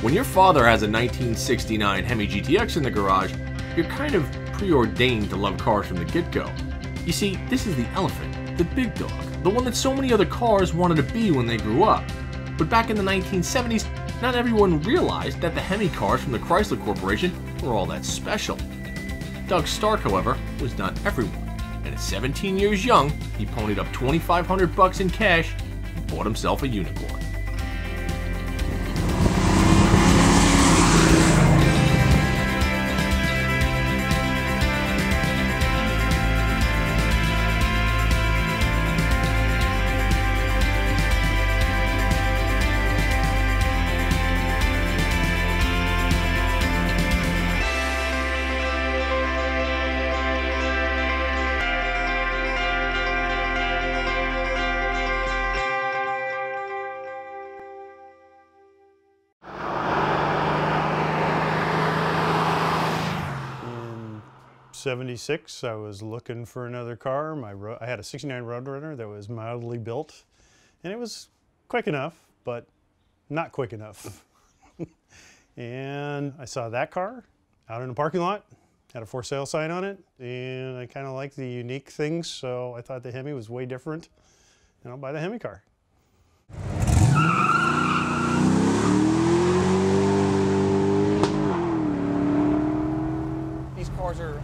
When your father has a 1969 Hemi GTX in the garage, you're kind of preordained to love cars from the get-go. You see, this is the elephant, the big dog, the one that so many other cars wanted to be when they grew up. But back in the 1970s, not everyone realized that the Hemi cars from the Chrysler Corporation were all that special. Doug Stark, however, was not everyone, and at 17 years young, he ponied up $2,500 in cash and bought himself a unicorn. '76, I was looking for another car. I had a '69 Roadrunner that was mildly built, and it was quick enough, but not quick enough. And I saw that car out in the parking lot, had a for sale sign on it, and I kind of liked the unique things, so I thought the Hemi was way different, and I'll buy the Hemi car.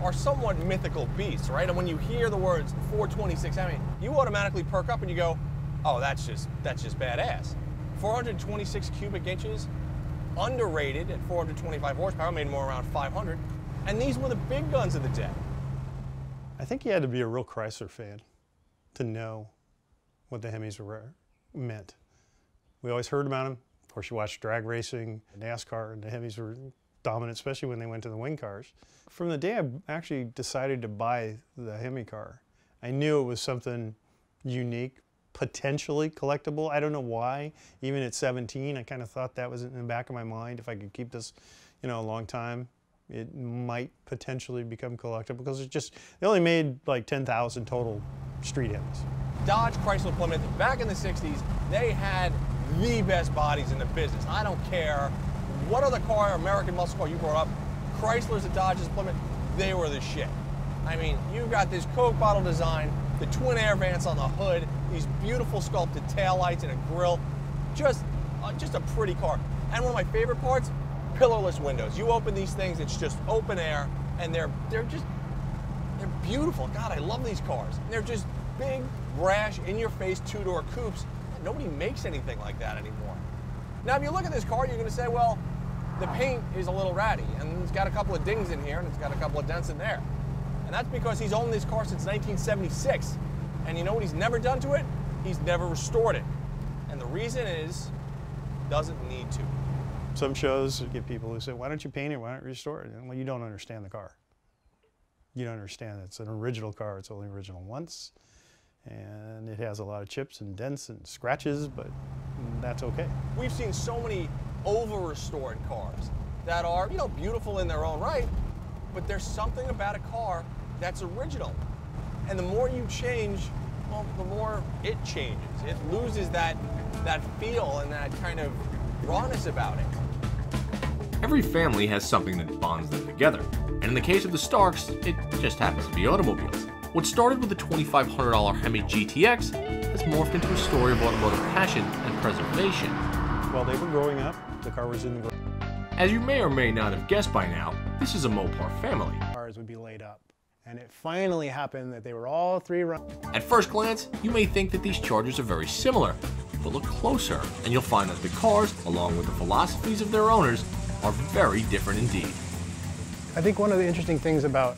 Are somewhat mythical beasts, right? And when you hear the words 426 Hemi, you automatically perk up and you go, oh, that's just badass. 426 cubic inches, underrated at 425 horsepower, made more around 500, and these were the big guns of the day. I think you had to be a real Chrysler fan to know what the Hemis meant. We always heard about them. Of course, you watched drag racing, NASCAR, and the Hemis were dominant, especially when they went to the wing cars. From the day I actually decided to buy the Hemi car, I knew it was something unique, potentially collectible. I don't know why. Even at 17, I kind of thought that was in the back of my mind. If I could keep this, a long time, it might potentially become collectible, because they only made like 10,000 total street Hemis. Dodge, Chrysler, Plymouth, back in the 60s, they had the best bodies in the business. I don't care what other car, American muscle car you brought up, Chryslers, the Dodges, Plymouth, they were the shit. I mean, you've got this Coke bottle design, the twin air vents on the hood, these beautiful sculpted taillights and a grille, just a pretty car. And one of my favorite parts, pillarless windows. You open these things, it's just open air, and they're beautiful. God, I love these cars. They're just big, brash, in-your-face two-door coupes. Nobody makes anything like that anymore. Now, if you look at this car, you're going to say, well, the paint is a little ratty, and it's got a couple of dings in here, and it's got a couple of dents in there. And that's because he's owned this car since 1976. And you know what he's never done to it? He's never restored it. And the reason is, doesn't need to. Some shows get people who say, why don't you paint it, why don't you restore it? Well, you don't understand the car. You don't understand it. It's an original car, it's only original once. And it has a lot of chips and dents and scratches, but that's okay. We've seen so many over-restored cars that are, beautiful in their own right, but there's something about a car that's original. And the more you change, well, the more it changes. It loses that feel and that kind of rawness about it. Every family has something that bonds them together, and in the case of the Starks, it just happens to be automobiles. What started with a $2,500 Hemi GTX has morphed into a story of automotive passion and preservation. While they were growing up, the car was in the garage. As you may or may not have guessed by now, this is a Mopar family. Cars would be laid up, and it finally happened that they were all three running. At first glance, you may think that these Chargers are very similar, but look closer and you'll find that the cars, along with the philosophies of their owners, are very different indeed. I think one of the interesting things about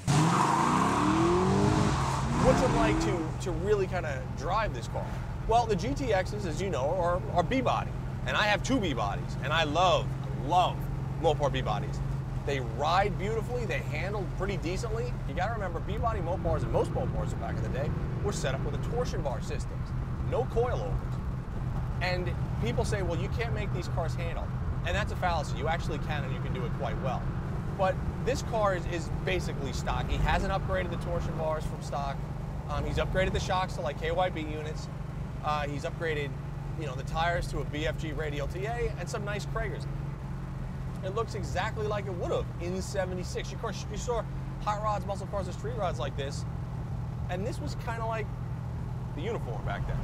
what's it like to really kind of drive this car? Well, the GTXs, as you know, are B-body, and I have two B-bodies, and I love Mopar B-bodies. They ride beautifully, they handle pretty decently. You gotta remember, B-body Mopars and most Mopars back in the day were set up with a torsion bar systems, no coilovers. And people say, well, you can't make these cars handle. And that's a fallacy. You actually can, and you can do it quite well. But this car is basically stock. He hasn't upgraded the torsion bars from stock. He's upgraded the shocks to like KYB units. He's upgraded, the tires to a BFG radial TA and some nice Kragers. It looks exactly like it would have in '76. Of course, you saw hot rods, muscle cars, and street rods like this, and this was kind of like the uniform back then.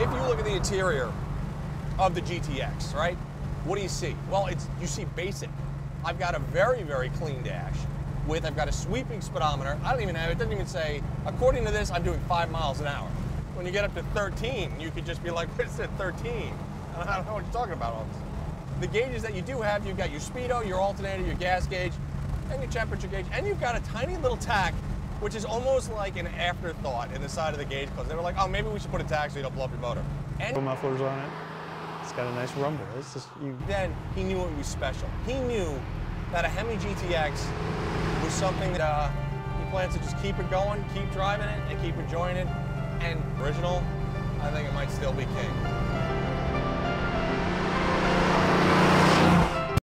If you look at the interior of the GTX, right, what do you see? Well, you see basic. I've got a very, very clean dash I've got a sweeping speedometer. I don't even have, it doesn't even say, according to this, I'm doing 5 miles an hour. When you get up to 13, you could just be like, what's it, 13? I don't know what you're talking about all this. The gauges that you do have, you've got your speedo, your alternator, your gas gauge, and your temperature gauge, and you've got a tiny little tack, which is almost like an afterthought in the side of the gauge, because they were like, oh, maybe we should put a tack so you don't blow up your motor. And mufflers on it. It's got a nice rumble. It's just Then he knew it was special. He knew that a Hemi GTX was something that he plans to just keep it going, keep driving it, and keep enjoying it. And original, I think it might still be king.